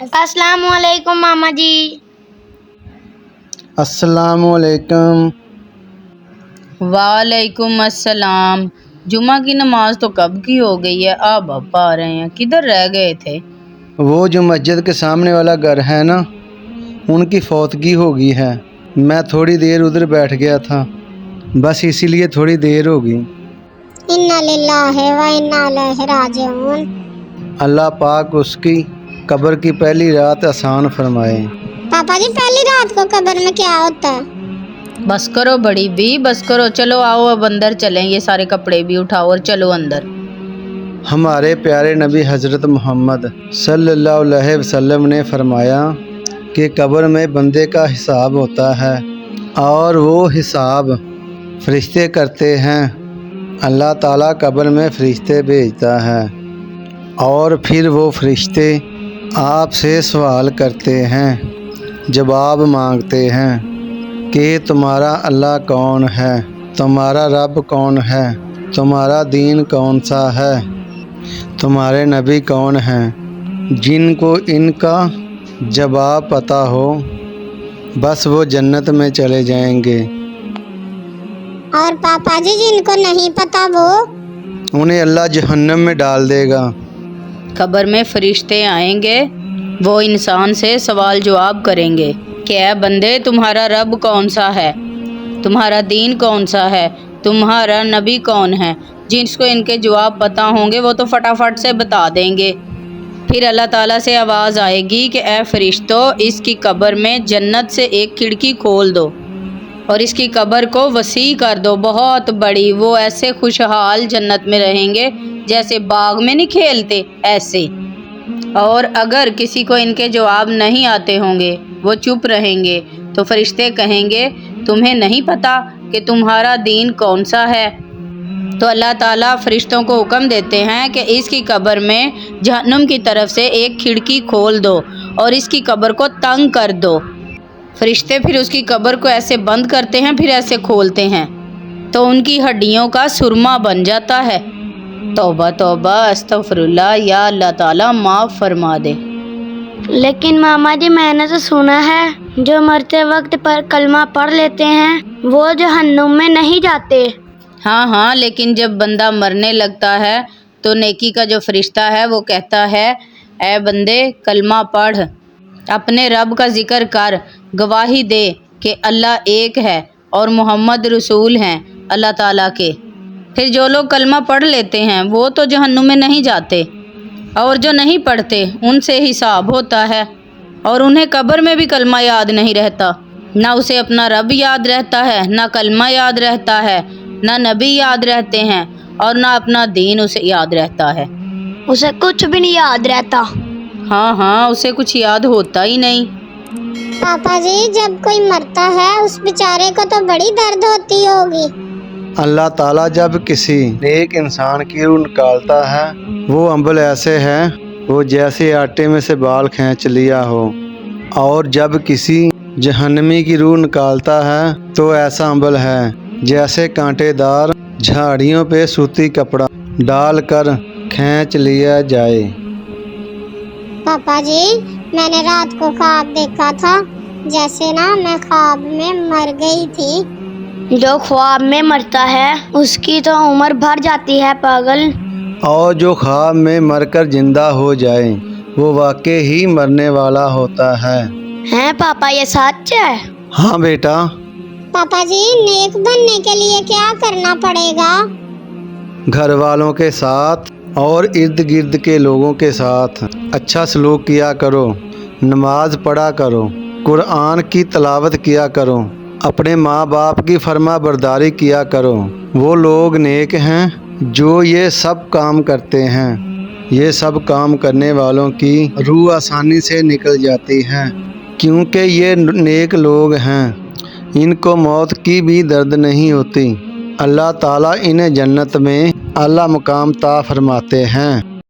अस्सलाम वालेकुम मामा जी। अस्सलाम वालेकुम। वालेकुम अस्सलाम। जुमा की नमाज तो कब की हो गई है, आप अब आ रहे हैं, किधर रह गए थे? वो जो मस्जिद के सामने वाला घर है ना, उनकी फौतगी हो गई है। मैं थोड़ी देर उधर बैठ गया था, बस इसीलिए थोड़ी देर हो गई। इन्ना लिल्लाहि व इन्ना इलैहि राजिऊन। अल्लाह पाक उसकी कब्र की पहली रात आसान फरमाए। पापा जी, पहली रात को कब्र में क्या होता है? बस करो बड़ी भी, बस करो, चलो आओ अब अंदर चलें, ये सारे कपड़े भी उठाओ और चलो अंदर। हमारे प्यारे नबी हज़रत मोहम्मद सल्लल्लाहु अलैहि वसल्लम ने फरमाया कि कब्र में बंदे का हिसाब होता है और वो हिसाब फरिश्ते करते हैं। अल्लाह ताला कब्र में फरिश्ते भेजता है और फिर वो फरिश्ते आपसे सवाल करते हैं, जवाब मांगते हैं कि तुम्हारा अल्लाह कौन है, तुम्हारा रब कौन है, तुम्हारा दीन कौन सा है, तुम्हारे नबी कौन हैं। जिनको इनका जवाब पता हो बस वो जन्नत में चले जाएंगे, और पापा जी जिनको नहीं पता वो? उन्हें अल्लाह जहन्नम में डाल देगा। कब्र में फरिश्ते आएंगे, वो इंसान से सवाल जवाब करेंगे कि ऐ बंदे, तुम्हारा रब कौन सा है, तुम्हारा दीन कौन सा है, तुम्हारा नबी कौन है। जिसको इनके जवाब पता होंगे वो तो फटाफट से बता देंगे। फिर अल्लाह ताला से आवाज़ आएगी कि ऐ फरिश्तों, इसकी कब्र में जन्नत से एक खिड़की खोल दो और इसकी कब्र को वसी कर दो, बहुत बड़ी। वो ऐसे खुशहाल जन्नत में रहेंगे जैसे बाग में नहीं खेलते, ऐसे। और अगर किसी को इनके जवाब नहीं आते होंगे, वो चुप रहेंगे, तो फरिश्ते कहेंगे तुम्हें नहीं पता कि तुम्हारा दीन कौन सा है। तो अल्लाह ताला फरिश्तों को हुक्म देते हैं कि इसकी कब्र में जहन्नुम की तरफ से एक खिड़की खोल दो और इसकी कब्र को तंग कर दो। फरिश्ते फिर उसकी कब्र को ऐसे बंद करते हैं, फिर ऐसे खोलते हैं तो उनकी हड्डियों का सुरमा बन जाता है। तौबा तौबा, अस्तगफिरुल्लाह, या अल्लाह ताला माफ़ फरमा दे। लेकिन मामा जी, मैंने तो सुना है जो मरते वक्त पर कलमा पढ़ लेते हैं वो जहन्नुम में नहीं जाते। हाँ, लेकिन जब बंदा मरने लगता है तो नेकी का जो फरिश्ता है वो कहता है, ऐ बंदे, कलमा पढ़, अपने रब का जिक्र कर, गवाही दे कि अल्लाह एक है और मोहम्मद रसूल हैं अल्लाह ताला के। फिर जो लोग कलमा पढ़ लेते हैं वो तो जहन्नुम में नहीं जाते, और जो नहीं पढ़ते उनसे हिसाब होता है, और उन्हें कब्र में भी कलमा याद नहीं रहता। ना उसे अपना रब याद रहता है, ना कलमा याद रहता है, ना नबी याद रहते हैं, और ना अपना दीन उसे याद रहता है। उसे कुछ भी नहीं याद रहता। हाँ, उसे कुछ याद होता ही नहीं। पापा जी, जब कोई मरता है उस बेचारे को तो बड़ी दर्द होती होगी। अल्लाह ताला जब किसी नेक इंसान की रूह निकालता है, वो अम्बल ऐसे है वो जैसे आटे में से बाल खींच लिया हो, और जब किसी जहन्नमी की रूह निकालता है तो ऐसा अम्बल है जैसे कांटेदार झाड़ियों पे सूती कपड़ा डालकर खींच लिया जाए। पापा जी, मैंने रात को ख्वाब देखा था, जैसे ना मैं ख्वाब में मर गई थी। जो ख्वाब में मरता है उसकी तो उम्र भर जाती है पागल। और जो ख्वाब में मरकर जिंदा हो जाए वो वाकई ही मरने वाला होता है। हैं पापा, ये सच है? हाँ बेटा। पापा जी, नेक बनने के लिए क्या करना पड़ेगा? घर वालों के साथ और इर्द गिर्द के लोगों के साथ अच्छा सलूक किया करो, नमाज पढ़ा करो, कुरान की तलावत किया करो, अपने माँ बाप की फर्मा बरदारी किया करो। वो लोग नेक हैं जो ये सब काम करते हैं। ये सब काम करने वालों की रूह आसानी से निकल जाती है, क्योंकि ये नेक लोग हैं, इनको मौत की भी दर्द नहीं होती। अल्लाह ताला इन्हें जन्नत में आला मुकाम ता फरमाते हैं।